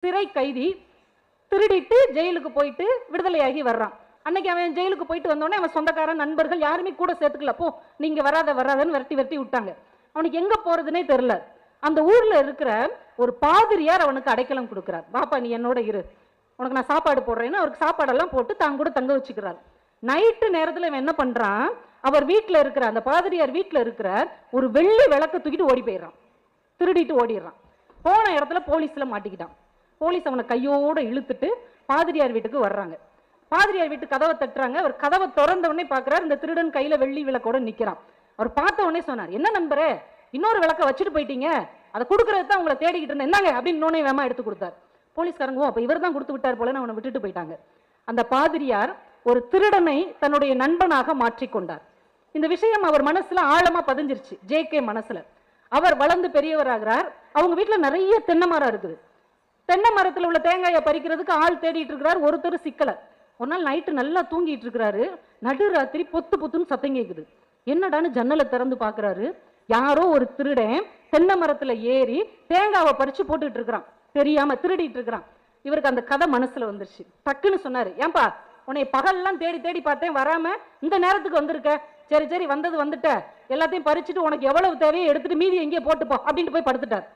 சிறை கைதி திருடிட்டு ஜெயிலுக்கு போயிட்டு விடுதலையாகி வர்றான். அன்னைக்கு அவன் ஜெயிலுக்கு போயிட்டு வந்தோடனே அவன் சொந்தக்காரன் நண்பர்கள் யாருமே கூட சேர்த்துக்கல. போ நீங்க வராதன்னு விரட்டி விட்டாங்க. அவனுக்கு எங்க போறதுன்னே தெரியல. அந்த ஊர்ல இருக்கிற ஒரு பாதிரியார் அவனுக்கு அடைக்கலம் கொடுக்கிறார். பாப்பா நீ என்னோட இரு, உனக்கு நான் சாப்பாடு போடுறேன்னு அவருக்கு சாப்பாடெல்லாம் போட்டு தான் கூட தங்க வச்சுக்கிறார். நைட்டு நேரத்தில் இவன் என்ன பண்றான், அவர் வீட்டில் இருக்கிற அந்த பாதிரியார் வீட்டில் இருக்கிற ஒரு வெள்ளி விளக்க தூக்கிட்டு ஓடி போயிடுறான். திருடிட்டு ஓடிடுறான். போன இடத்துல போலீஸ்ல மாட்டிக்கிட்டான். போலீஸ் அவனை கையோட இழுத்துட்டு பாதிரியார் வீட்டுக்கு வர்றாங்க. பாதிரியார் வீட்டு கதவை தட்டுறாங்க. அவர் கதவை திறந்த உடனே பார்க்கிறார், இந்த திருடன் கையில வெள்ளி விளக்கோட நிக்கிறான். அவர் பார்த்த உடனே சொன்னார், என்ன நண்பரே இன்னொரு விளக்க வச்சுட்டு போயிட்டீங்க, அதை கொடுக்கறது தான் உங்களை தேடிக்கிட்டு இருந்தேன், என்னங்க அப்படின்னு இன்னொன்னே வேமா எடுத்து கொடுத்தார். போலீஸ்காரங்க அப்ப இவர் தான் கொடுத்து விட்டார் போல அவனை விட்டுட்டு போயிட்டாங்க. அந்த பாதிரியார் ஒரு திருடனை தன்னுடைய நண்பனாக மாற்றிக்கொண்டார். இந்த விஷயம் அவர் மனசுல ஆழமா பதிஞ்சிருச்சு. ஜே.கே. மனசுல. அவர் வளர்ந்து பெரியவராகிறார். அவங்க வீட்டுல நிறைய தென்னை மரம் இருக்குது. தென்னை மரத்துல உள்ள தேங்காயை பறிக்கிறதுக்கு ஆள் தேடிட்டு இருக்கிறார். ஒருத்தர் சிக்கல. ஒரு நாள் நைட்டு நல்லா தூங்கிட்டு இருக்கிறாரு. நடுராத்திரி பொத்து பொத்துன்னு சத்தம் கேக்குது. என்னடான்னு ஜன்னலை திறந்து பாக்குறாரு. யாரோ ஒரு திருடன் தென்னை மரத்துல ஏறி தேங்காவை பறிச்சு போட்டுட்டு இருக்கிறான். தெரியாம திருடிட்டு இருக்கிறான். இவருக்கு அந்த கதை மனசுல வந்துருச்சு. டக்குன்னு சொன்னாரு, ஏன்பா உன்னை பகல்லாம் தேடி தேடி பார்த்தேன், வராம இந்த நேரத்துக்கு வந்திருக்க. சரி சரி வந்தது வந்துட்ட, எல்லாத்தையும் பறிச்சுட்டு உனக்கு எவ்வளவு தேவையோ எடுத்துட்டு மீதி எங்கேயே போட்டுப்போ அப்படின்ட்டு போய் படுத்துட்டார்.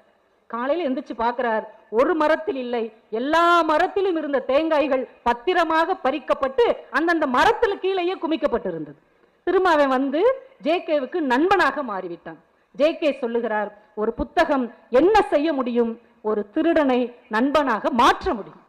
காலையில எந்திரிச்சு பார்க்கிறார், ஒரு மரத்தில் இல்லை, எல்லா மரத்திலும் இருந்த தேங்காய்கள் பத்திரமாக பறிக்கப்பட்டு அந்தந்த மரத்துல கீழேயே குமிக்கப்பட்டு இருந்தது. திரும்ப அவன் வந்து ஜே.கே.வுக்கு நண்பனாக மாறிவிட்டான். ஜே.கே. சொல்லுகிறார், ஒரு புத்தகம் என்ன செய்ய முடியும், ஒரு திருடனை நண்பனாக மாற்ற முடியும்.